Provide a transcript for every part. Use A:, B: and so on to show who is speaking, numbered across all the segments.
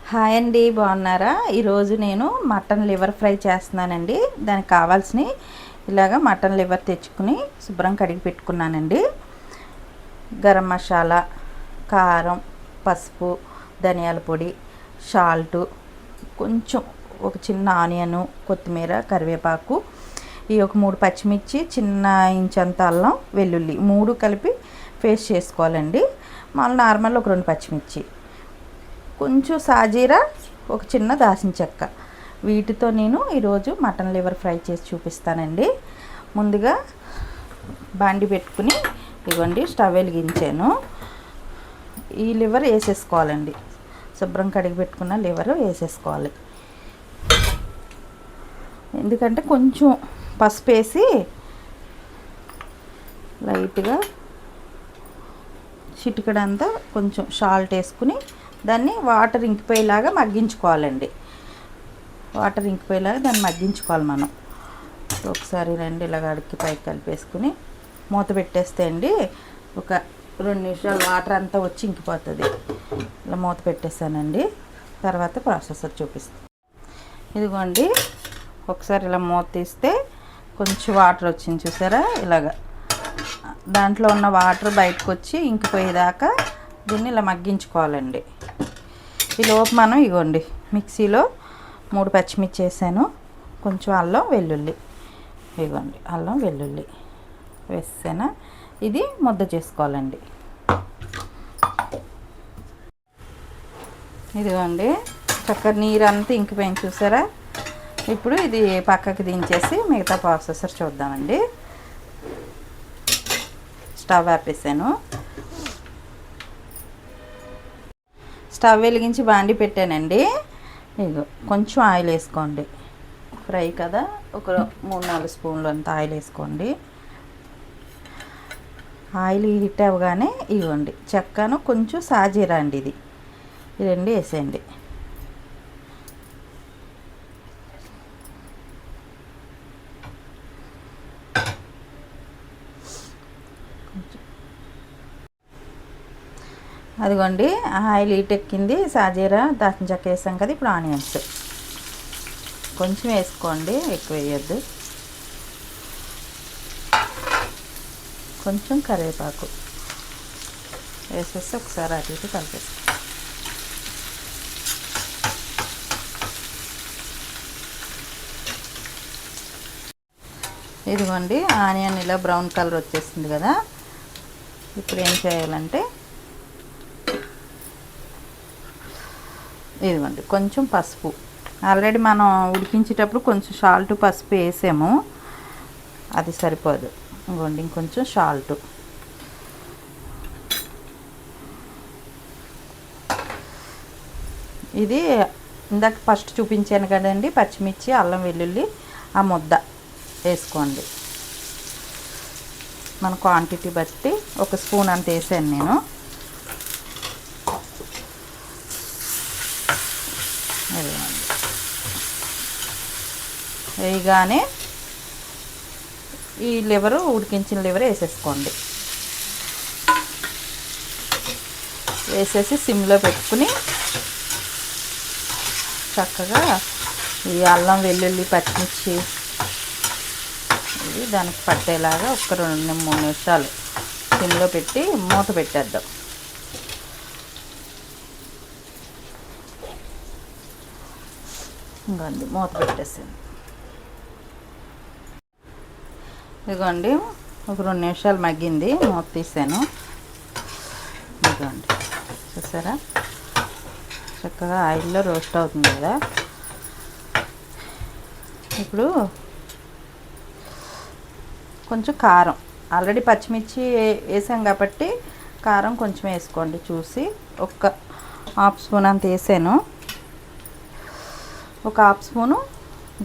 A: Hi అండి, బాగున్నారా? ఈరోజు నేను మటన్ లివర్ ఫ్రై చేస్తున్నానండి. దానికి కావాల్సినవి ఇలాగ మటన్ లివర్ తెచ్చుకుని శుభ్రం కడిగి పెట్టుకున్నానండి. గరం మసాలా, కారం, పసుపు, ధనియాల పొడి, సాల్టు, కొంచెం ఒక చిన్న ఆనియను, కొత్తిమీర, కరివేపాకు, ఈ ఒక 3 పచ్చిమిర్చి, చిన్న ఇంచంత అల్లం, వెల్లుల్లి 3 కలిపి పేస్ట్ చేసుకోవాలండి. మళ్ళీ నార్మల్ ఒక 2 పచ్చిమిర్చి, కొంచెం సాజీరా, ఒక చిన్న దాల్చిన చెక్క. వీటితో నేను ఈరోజు మటన్ లివర్ ఫ్రై చేసి చూపిస్తానండి. ముందుగా బాండి పెట్టుకుని ఇవ్వండి, స్టవ్ వెలిగించాను. ఈ లివర్ వేసేసుకోవాలండి. శుభ్రం కడిగి పెట్టుకున్న లివర్ వేసేసుకోవాలి. ఎందుకంటే కొంచెం పసుపు వేసి లైట్గా చిటికడంతా కొంచెం సాల్ట్ వేసుకుని దాన్ని వాటర్ ఇంకిపోయేలాగా మగ్గించుకోవాలండి. వాటర్ ఇంకిపోయేలాగా దాన్ని మగ్గించుకోవాలి మనం. ఒకసారి ఇలాగ అడికి పైకి కలిపేసుకుని మూత పెట్టేస్తే అండి ఒక 2 నిమిషాలు వాటర్ అంతా వచ్చి ఇంకిపోతుంది. ఇలా మూత పెట్టేసానండి. తర్వాత ప్రాసెసర్ చూపిస్తాను. ఇదిగోండి, ఒకసారి ఇలా మూత తీస్తే కొంచెం వాటర్ వచ్చింది చూసారా? ఇలాగా దాంట్లో ఉన్న వాటర్ బయటకు వచ్చి ఇంకిపోయేదాకా దీన్ని ఇలా మగ్గించుకోవాలండి. ఈలోపు మనం ఇగోండి మిక్సీలో 3 పచ్చిమిర్చి వేసాను, కొంచెం అల్లం వెల్లుల్లి, ఇగోండి అల్లం వెల్లుల్లి వేసాను. ఇది ముద్ద చేసుకోవాలండి. ఇదిగోండి చక్కగా నీరు అంతా ఇంకిపోయింది చూసారా? ఇప్పుడు ఇది పక్కకి దించేసి మిగతా ప్రాసెసర్ చూద్దామండి. స్టవ్ ఆపేసాను. స్టవ్ వెలిగించి బాండి పెట్టానండి. ఇదిగో కొంచెం ఆయిల్ వేసుకోండి. ఫ్రై కదా, ఒక 3-4 స్పూన్లు అంత ఆయిల్ వేసుకోండి. ఆయిల్ హీట్ అవ్వగానే ఇవ్వండి చెక్కను, కొంచెం సాజీరా అండి, ఇది 2 వేసేయండి. అదిగోండి ఆయిల్ హీట్ ఎక్కింది. సాజీరా, దాల్చిన చెక్క వేసాం కదా. ఇప్పుడు ఆనియన్స్ కొంచెం వేసుకోండి, ఎక్కువ వేయద్దు. కొంచెం కరివేపాకు వేసేసి ఒకసారి అటు ఇటు కలిపేస్తాం. ఇదిగోండి ఆనియన్ ఇలా బ్రౌన్ కలర్ వచ్చేసింది కదా. ఇప్పుడు ఏం చేయాలంటే ఇదిగోండి కొంచెం పసుపు, ఆల్రెడీ మనం ఉడికించేటప్పుడు కొంచెం సాల్ట్, పసుపు వేసాము, అది సరిపోదు. ఇదిగోండి ఇంకొంచెం సాల్ట్, ఇది ఇందాక ఫస్ట్ చూపించాను కదండి పచ్చిమిర్చి, అల్లం వెల్లుల్లి, ఆ ముద్ద వేసుకోండి. మన క్వాంటిటీ బట్టి 1 స్పూన్ అంత వేసాను నేను. వేయగానే ఈ లివరు, ఉడికించిన లివర్ వేసేసుకోండి. వేసేసి సిమ్లో పెట్టుకుని చక్కగా ఈ అల్లం వెల్లుల్లి పచ్చిమిర్చి ఇది దానికి పట్టేలాగా ఒక 2-3 నిమిషాలు సిమ్లో పెట్టి మూత పెట్టేద్దాం. ఇంకోండి మూత పెట్టేసాను. ఇదిగోండి ఒక 2 నిమిషాలు మగ్గింది, మూత తీసాను. ఇదిగోండి చూసారా చక్కగా ఆయిల్లో రోస్ట్ అవుతుంది కదా. ఇప్పుడు కొంచెం కారం, ఆల్రెడీ పచ్చిమిర్చి వేసాం కాబట్టి కారం కొంచెం వేసుకోండి చూసి. ఒక 1/2 స్పూన్ అంత వేసాను. ఒక 1/2 స్పూను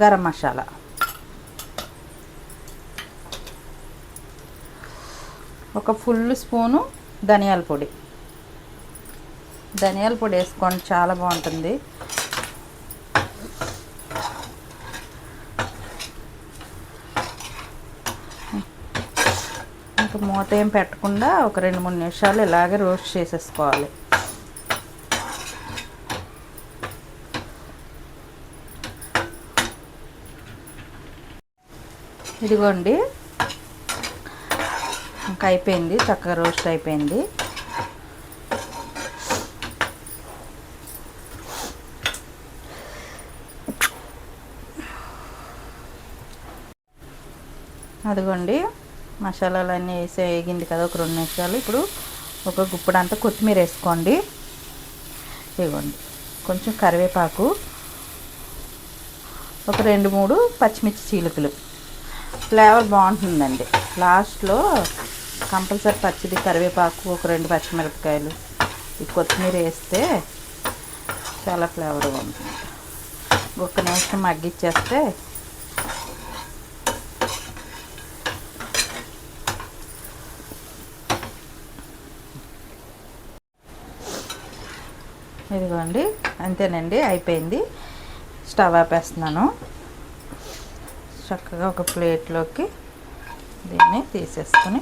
A: గరం మసాలా, ఒక ఫుల్ స్పూను ధనియాల పొడి. ధనియాల పొడి వేసుకోండి, చాలా బాగుంటుంది. ఇంకా మూత ఏం పెట్టకుండా ఒక 2-3 నిమిషాలు ఇలాగే రోస్ట్ చేసేసుకోవాలి. ఇదిగోండి, ఇంకా అయిపోయింది, చక్కగా రోస్ట్ అయిపోయింది. అదిగోండి, మసాలాలన్నీ వేసి వేగింది కదా ఒక 2 నిమిషాలు. ఇప్పుడు ఒక గుప్పుడంతా కొత్తిమీర వేసుకోండి. ఇదిగోండి, కొంచెం కరివేపాకు, ఒక 2-3 పచ్చిమిర్చి చీలికలు. ఫ్లేవర్ బాగుంటుందండి. లాస్ట్లో కంపల్సరీ పచ్చిది కరివేపాకు, ఒక 2 పచ్చిమిరపకాయలు, ఈ కొత్తిమీర వేస్తే చాలా ఫ్లేవర్గా ఉంటుంది. ఒక నిమిషం మగ్గిచ్చేస్తే ఇదిగోండి, అంతేనండి, అయిపోయింది. స్టవ్ ఆపేస్తున్నాను. చక్కగా ఒక ప్లేట్లోకి దీన్ని తీసేసుకొని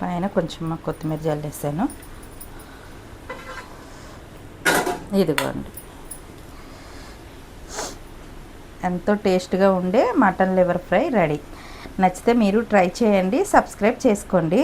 A: పైన కొంచెం కొత్తిమీర జల్లేసాను. ఇదిగోండి, ఎంతో టేస్ట్గా ఉండే మటన్ లివర్ ఫ్రై రెడీ. నచ్చితే మీరు ట్రై చేయండి, సబ్స్క్రైబ్ చేసుకోండి.